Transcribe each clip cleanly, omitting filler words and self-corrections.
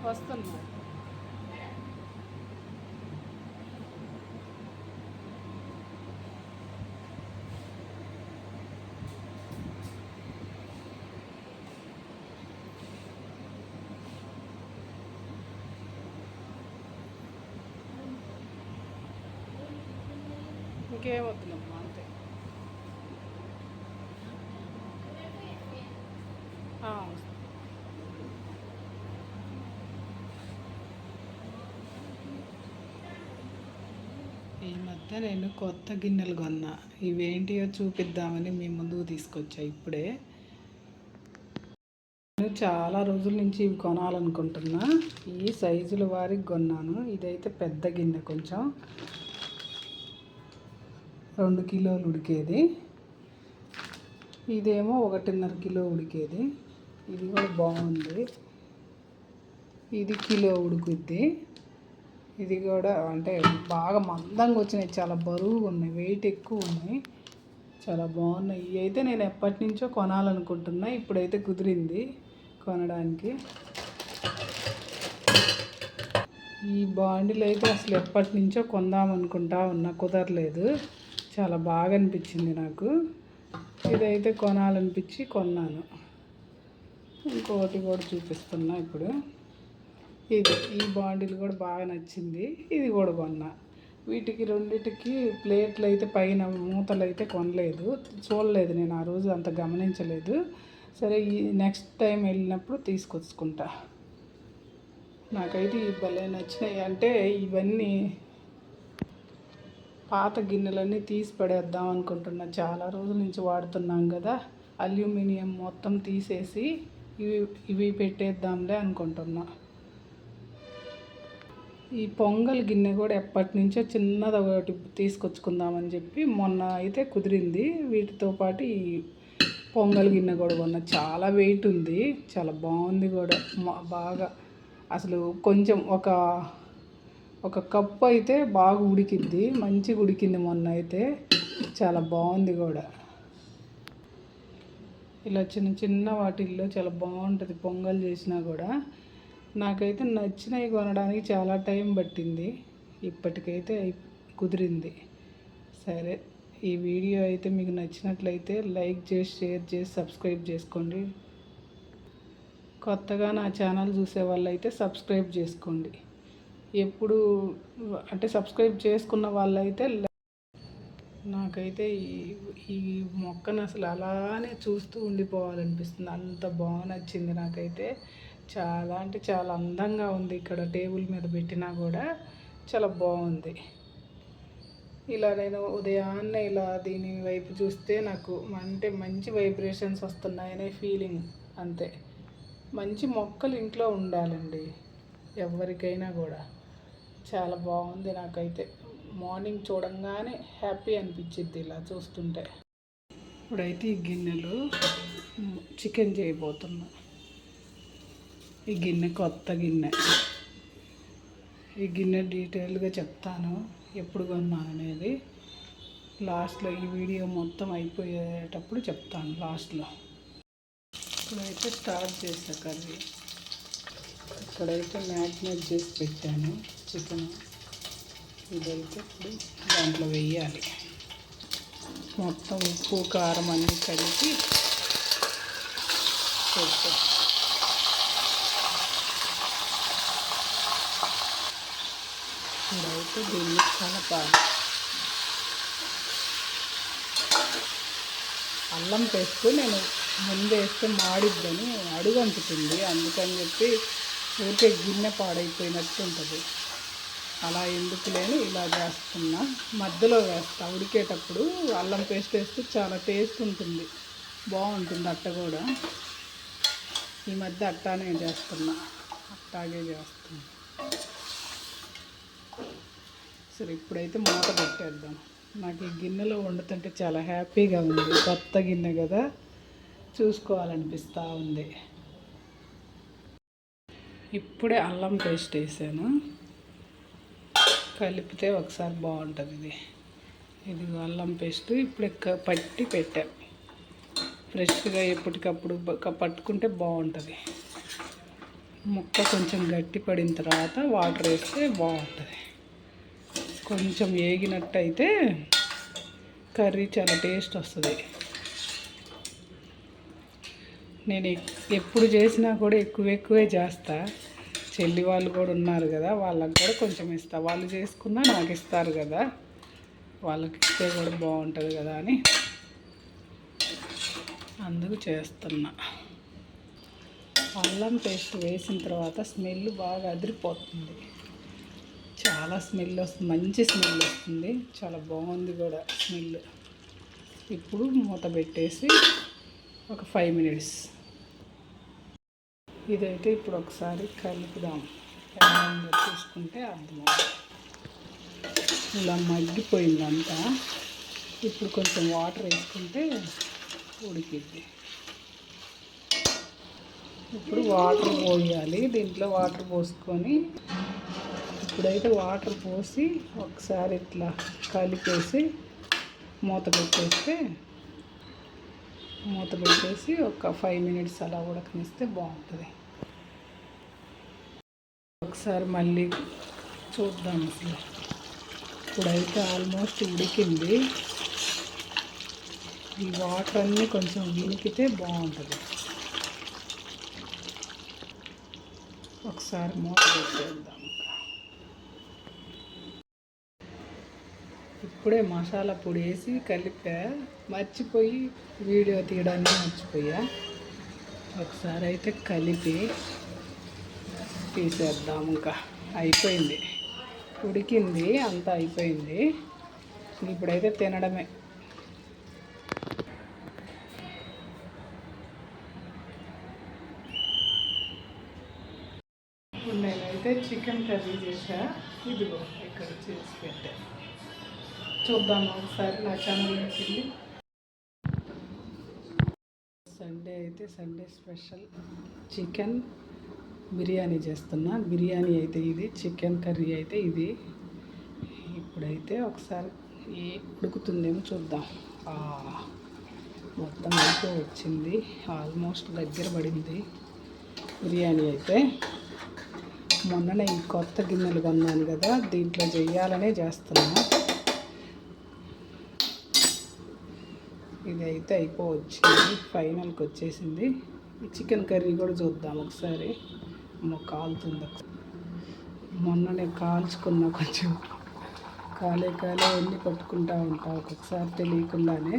వస్తున్నా. ఇంకేం వద్దులమ్మా, అంతే. ఈ మధ్య నేను కొత్త గిన్నెలు కొన్నా. ఇవేంటియో చూపిద్దామని మీ ముందుకు తీసుకొచ్చా ఇప్పుడే. నేను చాలా రోజుల నుంచి ఇవి కొనాలనుకుంటున్నా. ఈ సైజుల వారికి కొన్నాను. ఇదైతే పెద్ద గిన్నె, కొంచెం 2 కిలోలు ఉడికేది. ఇదేమో 1.5 కిలో ఉడికేది. ఇది కూడా బాగుంది. ఇది కిలో ఉడుకుద్ది. ఇది కూడా అంటే బాగా మందంగా వచ్చినాయి, చాలా బరువుగా ఉన్నాయి, వెయిట్ ఎక్కువ ఉన్నాయి, చాలా బాగున్నాయి. ఇవి అయితే నేను ఎప్పటి నుంచో కొనాలనుకుంటున్నా, ఇప్పుడైతే కుదిరింది కొనడానికి. ఈ బాండిల్ అయితే అసలు ఎప్పటి నుంచో కొందామనుకుంటా ఉన్నా, కుదరలేదు. చాలా బాగా అనిపించింది నాకు. ఇదైతే కొనాలనిపించి కొన్నాను. ఇంకోటి కూడా చూపిస్తున్నా ఇప్పుడు. ఈ బాండిల్ కూడా బాగా నచ్చింది. ఇది కూడా కొన్నా. వీటికి రెండిటికి ప్లేట్లు అయితే పైన మూతలు అయితే కొనలేదు, చూడలేదు నేను ఆ రోజు, అంత గమనించలేదు. సరే, ఈ నెక్స్ట్ టైం వెళ్ళినప్పుడు తీసుకొచ్చుకుంటా. నాకైతే ఈ భలే నచ్చినాయి. అంటే ఇవన్నీ పాత గిన్నెలన్నీ తీసి పడేద్దాం అనుకుంటున్నా. చాలా రోజుల నుంచి వాడుతున్నాం కదా, అల్యూమినియం మొత్తం తీసేసి ఇవి పెట్టేద్దాంలే అనుకుంటున్నా. ఈ పొంగల్ గిన్నె కూడా ఎప్పటి నుంచో చిన్నది ఒకటి తీసుకొచ్చుకుందామని చెప్పి మొన్న అయితే కుదిరింది. వీటితో పాటు ఈ పొంగల్ గిన్నె కూడా కొన్నా. చాలా వెయిట్ ఉంది, చాలా బాగుంది కూడా. బాగా అసలు కొంచెం ఒక కప్పు అయితే బాగా ఉడికిద్ది, మంచిగా ఉడికింది మొన్న అయితే. చాలా బాగుంది కూడా. ఇలా చిన్న చిన్న వాటిల్లో చాలా బాగుంటుంది పొంగల్ చేసినా కూడా. నాకైతే నచ్చినవి కొనడానికి చాలా టైం పట్టింది, ఇప్పటికైతే కుదిరింది. సరే, ఈ వీడియో అయితే మీకు నచ్చినట్లయితే లైక్ చేసి, షేర్ చేసి, సబ్స్క్రైబ్ చేసుకోండి. కొత్తగా నా ఛానల్ చూసే వాళ్ళైతే సబ్స్క్రైబ్ చేసుకోండి. ఎప్పుడు అంటే సబ్స్క్రైబ్ చేసుకున్న వాళ్ళైతే. నాకైతే ఈ మొక్కను అసలు అలానే చూస్తూ ఉండిపోవాలనిపిస్తుంది, అంత బాగా నచ్చింది నాకైతే. చాలా అంటే చాలా అందంగా ఉంది. ఇక్కడ టేబుల్ మీద పెట్టినా కూడా చాలా బాగుంది. ఇలా నేను ఉదయాన్నే ఇలా దీని వైపు చూస్తే నాకు అంటే మంచి వైబ్రేషన్స్ వస్తున్నాయనే ఫీలింగ్, అంతే. మంచి మొక్కలు ఇంట్లో ఉండాలండి ఎవరికైనా కూడా. చాలా బాగుంది నాకైతే. మార్నింగ్ చూడంగానే హ్యాపీ అనిపించింది ఇలా చూస్తుంటే. ఇప్పుడైతే ఈ గిన్నెలు చికెన్ చేయబోతున్నా. ఈ గిన్నె కొత్త గిన్నె. ఈ గిన్నె డీటెయిల్గా చెప్తాను ఎప్పుడు కొన్నా అనేది లాస్ట్లో. ఈ వీడియో మొత్తం అయిపోయేటప్పుడు చెప్తాను లాస్ట్లో. ఇప్పుడైతే స్టార్ట్ చేసా కర్రీ. ఇక్కడైతే మ్యారినేట్ చేసి పెట్టాను చికెన్. ఇదైతే ఇప్పుడు దాంట్లో వేయాలి. మొత్తం ఉప్పు కారం అన్నీ కలిపి పెట్టా. ఇప్పుడైతే దీన్ని కలపాలి. అల్లం పేస్ట్ నేను ముందు వేస్తే మాడిద్దని అడుగు అంటుతుంది, అందుకని చెప్పి ఊరికే గిన్నె పాడైపోయినట్టు ఉంటుంది. అలా ఎందుకు లేని ఇలా చేస్తున్నా. మధ్యలో వేస్తా ఉడికేటప్పుడు. అల్లం పేస్ట్ వేస్తే చాలా టేస్ట్ ఉంటుంది, బాగుంటుంది అట్ట కూడా. ఈ మధ్య అట్టానే చేస్తున్నా, అట్టాగే చేస్తున్నా. సరే, ఇప్పుడైతే మూత పెట్టేద్దాం. నాకు ఈ గిన్నెలో వండుతుంటే చాలా హ్యాపీగా ఉంది. కొత్త గిన్నె కదా, చూసుకోవాలనిపిస్తూ ఉంది. ఇప్పుడే అల్లం పేస్ట్ వేసాను, కలిపితే ఒకసారి బాగుంటుంది ఇది. ఇది అల్లం పేస్ట్ ఇప్పుడు పట్టి పెట్టాం. ఫ్రెష్గా ఎప్పటికప్పుడు పట్టుకుంటే బాగుంటుంది. ముక్క కొంచెం గట్టి పడిన తర్వాత వాటర్ వేస్తే బాగుంటుంది. కొంచెం వేగినట్టయితే కర్రీ చాలా టేస్ట్ వస్తుంది. నేను ఎప్పుడు చేసినా కూడా ఎక్కువే చేస్తా. చెల్లి వాళ్ళు కూడా ఉన్నారు కదా, వాళ్ళకి కూడా కొంచెం ఇస్తా. వాళ్ళు చేసుకున్నా నాకు ఇస్తారు కదా, వాళ్ళకి ఇస్తే కూడా బాగుంటుంది కదా అని అందుకు చేస్తున్నా. అల్లం పేస్ట్ వేసిన తర్వాత స్మెల్ బాగా అదిరిపోతుంది. చాలా స్మెల్ వస్తుంది, మంచి స్మెల్ వస్తుంది. చాలా బాగుంది కూడా స్మెల్. ఇప్పుడు మూత పెట్టేసి ఒక 5 మినిట్స్ ఇదైతే ఇప్పుడు ఒకసారి కలుపుదాం. చూసుకుంటే అర్థమవుతుంది. ఇలా మగ్గిపోయిందంతా. ఇప్పుడు కొంచెం వాటర్ వేసుకుంటే ఉడికిద్ది. ఇప్పుడు వాటర్ పోయాలి. దీంట్లో వాటర్ పోసుకొని ఇప్పుడైతే వాటర్ పోసి ఒకసారి ఇట్లా కలిపేసి మూత పెట్టేసి ఒక 5 మినిట్స్ అలా ఉడకనిస్తే బాగుంటుంది. ఒకసారి మళ్ళీ చూద్దాం. అసలు ఇప్పుడైతే ఆల్మోస్ట్ ఉడికింది. ఈ వాటర్ అన్నీ కొంచెం ఉడికితే బాగుంటుంది. ఒకసారి మూత పెట్టేద్దాం. ఇప్పుడే మసాలా పొడి వేసి కలిపా. మర్చిపోయి వీడియో తీయడానికి మర్చిపోయా. ఒకసారి అయితే కలిపి తీసేద్దాం. ఇంకా అయిపోయింది, ఉడికింది, అంతా అయిపోయింది. ఇప్పుడైతే తినడమే. నేనైతే చికెన్ కర్రీ చేసా. ఇదిగో ఇక్కడ చేసి పెట్టా. చూద్దాము ఒకసారి నా ఛానల్లోకి వెళ్ళి. సండే అయితే సండే స్పెషల్ చికెన్ బిర్యానీ చేస్తున్నా. బిర్యానీ అయితే ఇది, చికెన్ కర్రీ అయితే ఇది. ఇప్పుడైతే ఒకసారి ఉడుకుతుందేమో చూద్దాం. మొత్తం అయితే వచ్చింది, ఆల్మోస్ట్ దగ్గర పడింది బిర్యానీ అయితే. మొన్ననే ఈ కొత్త గిన్నెలు కొన్నాను కదా, దీంట్లో చెయ్యాలనే చేస్తున్నా. ఇదైతే అయిపోవచ్చింది, ఫైనల్కి వచ్చేసింది. ఈ చికెన్ కర్రీ కూడా చూద్దాం ఒకసారి. కాలుతుంది. మొన్ననే కాల్చుకున్నా, కొంచెం కాలే ఎన్ని పట్టుకుంటూ ఉంటా ఒక్కొక్కసారి తెలియకుండానే.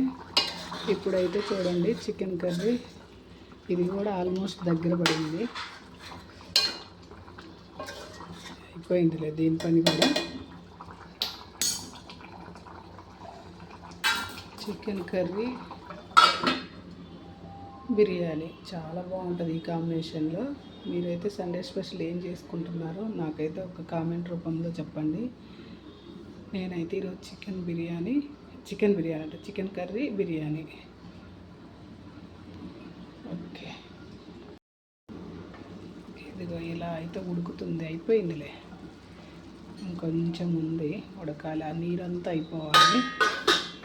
ఇప్పుడైతే చూడండి చికెన్ కర్రీ, ఇది కూడా ఆల్మోస్ట్ దగ్గర పడింది. అయిపోయిందిలే దీని పని కూడా. చికెన్ కర్రీ బిర్యానీ చాలా బాగుంటుంది ఈ కాంబినేషన్లో. మీరైతే సండే స్పెషల్ ఏం చేసుకుంటున్నారో నాకైతే ఒక కామెంట్ రూపంలో చెప్పండి. నేనైతే ఈరోజు చికెన్ బిర్యానీ అంటే చికెన్ కర్రీ బిర్యానీ. ఓకే, ఇదిగో ఇలా అయితే ఉడుకుతుంది. అయిపోయిందిలే, ఇంకొంచెం ఉంది ఉడకాలి. ఆ నీరంతా అయిపోవాలి.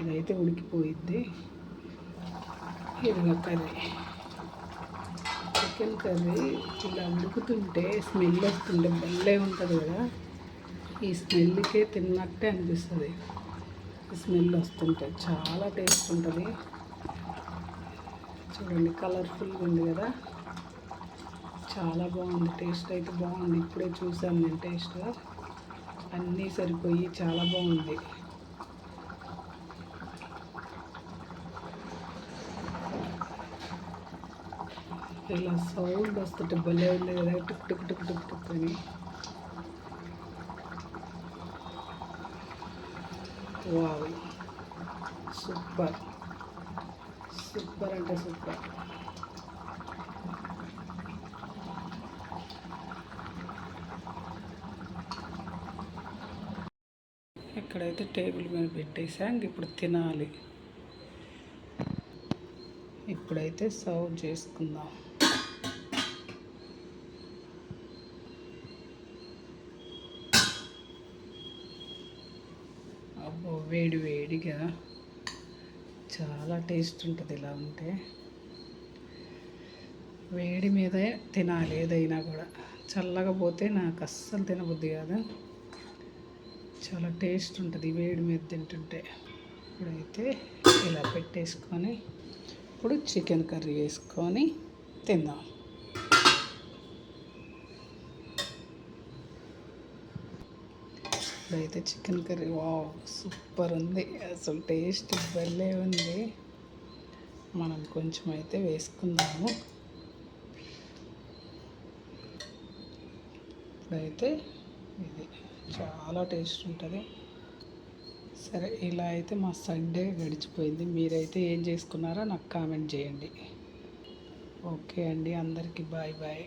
ఇదైతే ఉడికిపోయిద్ది. ఇదిగో కర్రీ, చికెన్ కర్రీ ఇలా ఉడుకుతుంటే స్మెల్ వస్తుంటే భలే ఉంటుంది కదా. ఈ స్మెల్కే తిన్నట్టే అనిపిస్తుంది. ఈ స్మెల్ వస్తుంటే చాలా టేస్ట్ ఉంటుంది. చూడండి కలర్ఫుల్గా ఉంది కదా, చాలా బాగుంది. టేస్ట్ అయితే బాగుంది. ఇప్పుడే చూసాను నేను టేస్ట్, అన్నీ సరిపోయి చాలా బాగుంది. ఇలా సౌండ్ వస్తుంటే భలే ఉంది కదా, టుక్ టుక్ టుక్ టుక్ టుక్ అని. వావ్, సూపర్ అంటే సూపర్. ఇక్కడైతే టేబుల్ మీద పెట్టేసా. ఇప్పుడు తినాలి. ఇప్పుడైతే సర్వ్ చేసుకుందాం. ఓ వేడి వేడిగా చాలా టేస్ట్ ఉంటుంది. ఇలా ఉంటే వేడి మీదే తినాలి ఏదైనా కూడా. చల్లగా పోతే నాకు అస్సలు తినబుద్ధి కాదు. చాలా టేస్ట్ ఉంటుంది వేడి మీద తింటుంటే. ఇప్పుడైతే ఇలా పెట్టేసుకొని ఇప్పుడు చికెన్ కర్రీ వేసుకొని తిందాం. ఇప్పుడైతే చికెన్ కర్రీ సూపర్ ఉంది. అసలు టేస్ట్ భలే ఉంది. మనం కొంచెం అయితే వేసుకుందాము. ఇప్పుడైతే ఇది చాలా టేస్ట్ ఉంటుంది. సరే, ఇలా అయితే మా సండే గడిచిపోయింది. మీరైతే ఏం చేసుకున్నారో నాకు కామెంట్ చేయండి. ఓకే అండి, అందరికీ bye bye.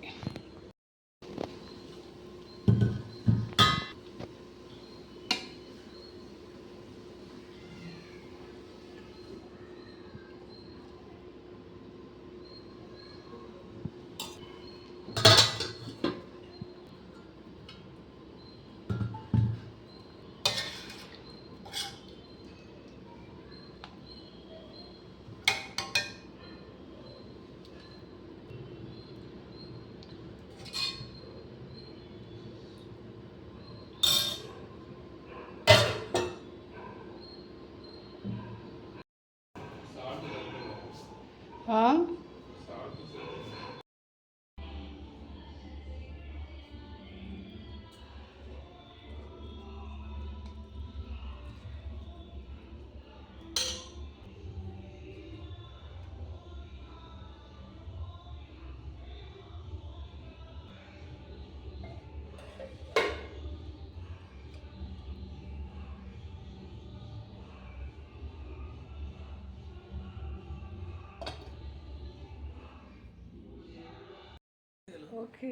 Okay,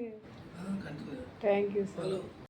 thank you sir.